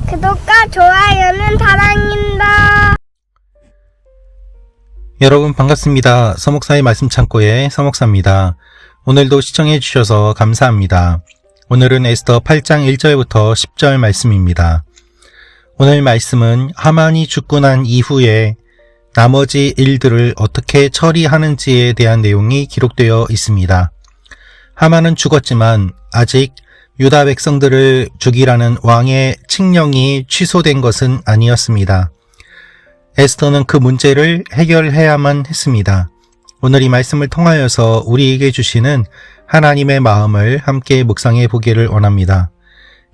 구독과 좋아요는 사랑입니다. 여러분 반갑습니다. 서목사의 말씀 창고의 서목사입니다. 오늘도 시청해 주셔서 감사합니다. 오늘은 에스더 8장 1절부터 10절 말씀입니다. 오늘 말씀은 하만이 죽고 난 이후에 나머지 일들을 어떻게 처리하는지에 대한 내용이 기록되어 있습니다. 하만은 죽었지만 아직 유다 백성들을 죽이라는 왕의 칙령이 취소된 것은 아니었습니다. 에스더는 그 문제를 해결해야만 했습니다. 오늘 이 말씀을 통하여서 우리에게 주시는 하나님의 마음을 함께 묵상해 보기를 원합니다.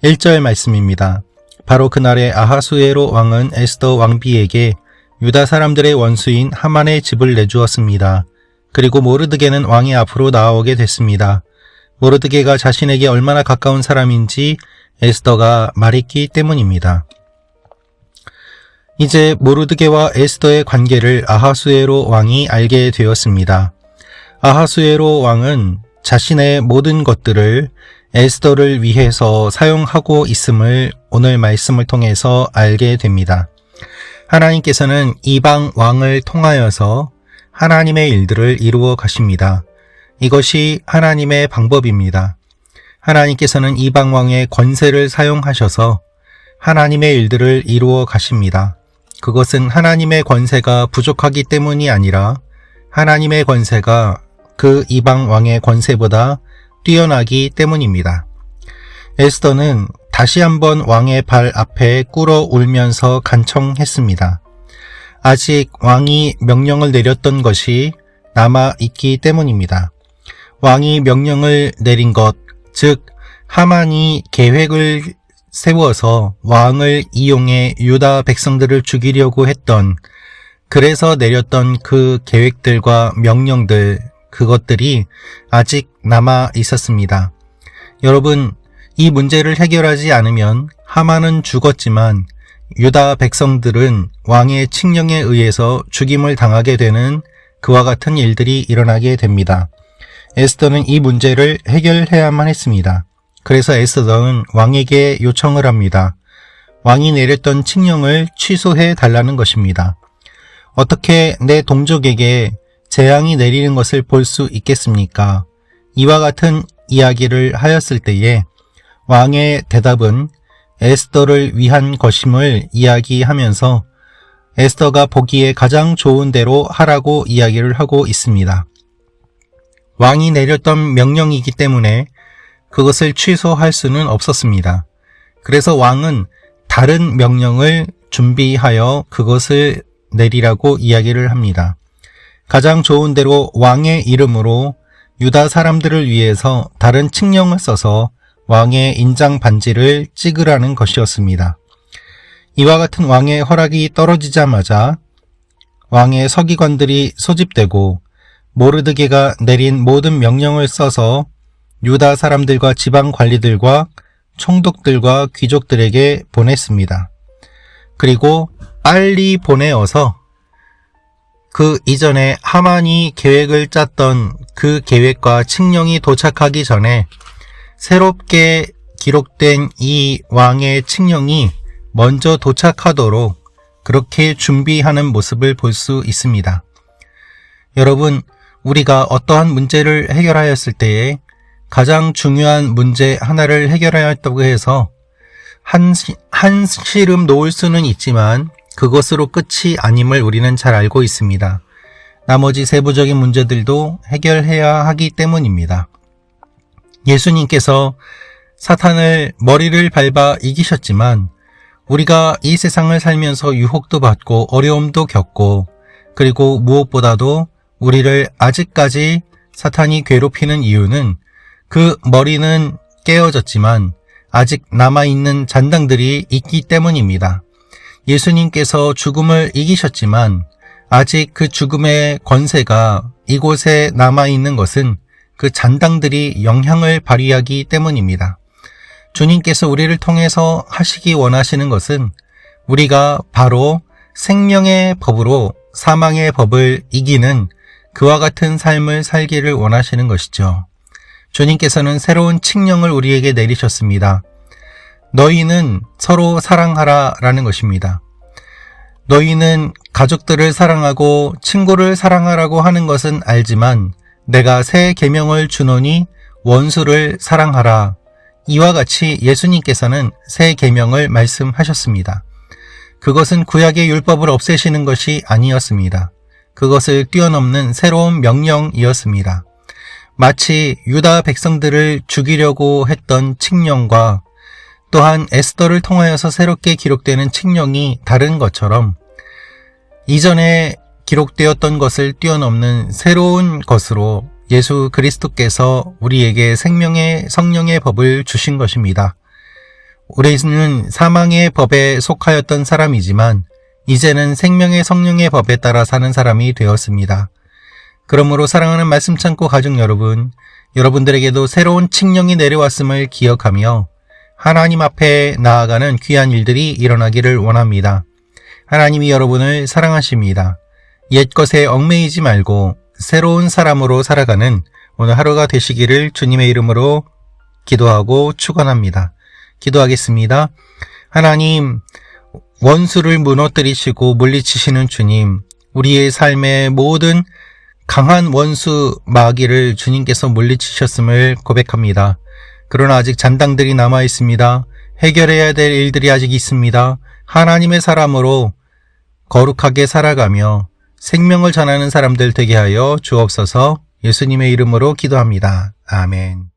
1절 말씀입니다. 바로 그날에 아하수에로 왕은 에스더 왕비에게 유다 사람들의 원수인 하만의 집을 내주었습니다. 그리고 모르드게는 왕의 앞으로 나오게 됐습니다. 모르드게가 자신에게 얼마나 가까운 사람인지 에스더가 말했기 때문입니다. 이제 모르드게와 에스더의 관계를 아하수에로 왕이 알게 되었습니다. 아하수에로 왕은 자신의 모든 것들을 에스더를 위해서 사용하고 있음을 오늘 말씀을 통해서 알게 됩니다. 하나님께서는 이방 왕을 통하여서 하나님의 일들을 이루어 가십니다. 이것이 하나님의 방법입니다. 하나님께서는 이방 왕의 권세를 사용하셔서 하나님의 일들을 이루어 가십니다. 그것은 하나님의 권세가 부족하기 때문이 아니라 하나님의 권세가 그 이방 왕의 권세보다 뛰어나기 때문입니다. 에스더는 다시 한번 왕의 발 앞에 꿇어 울면서 간청했습니다. 아직 왕이 명령을 내렸던 것이 남아 있기 때문입니다. 왕이 명령을 내린 것, 즉 하만이 계획을 세워서 왕을 이용해 유다 백성들을 죽이려고 했던, 그래서 내렸던 그 계획들과 명령들, 그것들이 아직 남아 있었습니다. 여러분, 이 문제를 해결하지 않으면 하만은 죽었지만 유다 백성들은 왕의 칙령에 의해서 죽임을 당하게 되는 그와 같은 일들이 일어나게 됩니다. 에스더는 이 문제를 해결해야만 했습니다. 그래서 에스더는 왕에게 요청을 합니다. 왕이 내렸던 칙령을 취소해 달라는 것입니다. 어떻게 내 동족에게 재앙이 내리는 것을 볼 수 있겠습니까? 이와 같은 이야기를 하였을 때에 왕의 대답은 에스더를 위한 것임을 이야기하면서 에스더가 보기에 가장 좋은 대로 하라고 이야기를 하고 있습니다. 왕이 내렸던 명령이기 때문에 그것을 취소할 수는 없었습니다. 그래서 왕은 다른 명령을 준비하여 그것을 내리라고 이야기를 합니다. 가장 좋은 대로 왕의 이름으로 유다 사람들을 위해서 다른 칙령을 써서 왕의 인장 반지를 찍으라는 것이었습니다. 이와 같은 왕의 허락이 떨어지자마자 왕의 서기관들이 소집되고 모르드게가 내린 모든 명령을 써서 유다 사람들과 지방 관리들과 총독들과 귀족들에게 보냈습니다. 그리고 빨리 보내어서 그 이전에 하만이 계획을 짰던 그 계획과 칙령이 도착하기 전에 새롭게 기록된 이 왕의 칙령이 먼저 도착하도록 그렇게 준비하는 모습을 볼 수 있습니다. 여러분, 우리가 어떠한 문제를 해결하였을 때에 가장 중요한 문제 하나를 해결하였다고 해서 한시름 놓을 수는 있지만 그것으로 끝이 아님을 우리는 잘 알고 있습니다. 나머지 세부적인 문제들도 해결해야 하기 때문입니다. 예수님께서 사탄을 머리를 밟아 이기셨지만 우리가 이 세상을 살면서 유혹도 받고 어려움도 겪고 그리고 무엇보다도 우리를 아직까지 사탄이 괴롭히는 이유는 그 머리는 깨어졌지만 아직 남아있는 잔당들이 있기 때문입니다. 예수님께서 죽음을 이기셨지만 아직 그 죽음의 권세가 이곳에 남아있는 것은 그 잔당들이 영향을 발휘하기 때문입니다. 주님께서 우리를 통해서 하시기 원하시는 것은 우리가 바로 생명의 법으로 사망의 법을 이기는 그와 같은 삶을 살기를 원하시는 것이죠. 주님께서는 새로운 칙령을 우리에게 내리셨습니다. 너희는 서로 사랑하라 라는 것입니다. 너희는 가족들을 사랑하고 친구를 사랑하라고 하는 것은 알지만 내가 새 계명을 주노니 원수를 사랑하라. 이와 같이 예수님께서는 새 계명을 말씀하셨습니다. 그것은 구약의 율법을 없애시는 것이 아니었습니다. 그것을 뛰어넘는 새로운 명령이었습니다. 마치 유다 백성들을 죽이려고 했던 칙령과 또한 에스더를 통하여서 새롭게 기록되는 칙령이 다른 것처럼 이전에 기록되었던 것을 뛰어넘는 새로운 것으로 예수 그리스도께서 우리에게 생명의 성령의 법을 주신 것입니다. 우리는 사망의 법에 속하였던 사람이지만 이제는 생명의 성령의 법에 따라 사는 사람이 되었습니다. 그러므로 사랑하는 말씀 창고 가족 여러분, 여러분들에게도 새로운 칙령이 내려왔음을 기억하며 하나님 앞에 나아가는 귀한 일들이 일어나기를 원합니다. 하나님이 여러분을 사랑하십니다. 옛것에 얽매이지 말고 새로운 사람으로 살아가는 오늘 하루가 되시기를 주님의 이름으로 기도하고 축원합니다. 기도하겠습니다. 하나님, 원수를 무너뜨리시고 물리치시는 주님, 우리의 삶의 모든 강한 원수 마귀를 주님께서 물리치셨음을 고백합니다. 그러나 아직 잔당들이 남아 있습니다. 해결해야 될 일들이 아직 있습니다. 하나님의 사람으로 거룩하게 살아가며 생명을 전하는 사람들 되게 하여 주옵소서. 예수님의 이름으로 기도합니다. 아멘.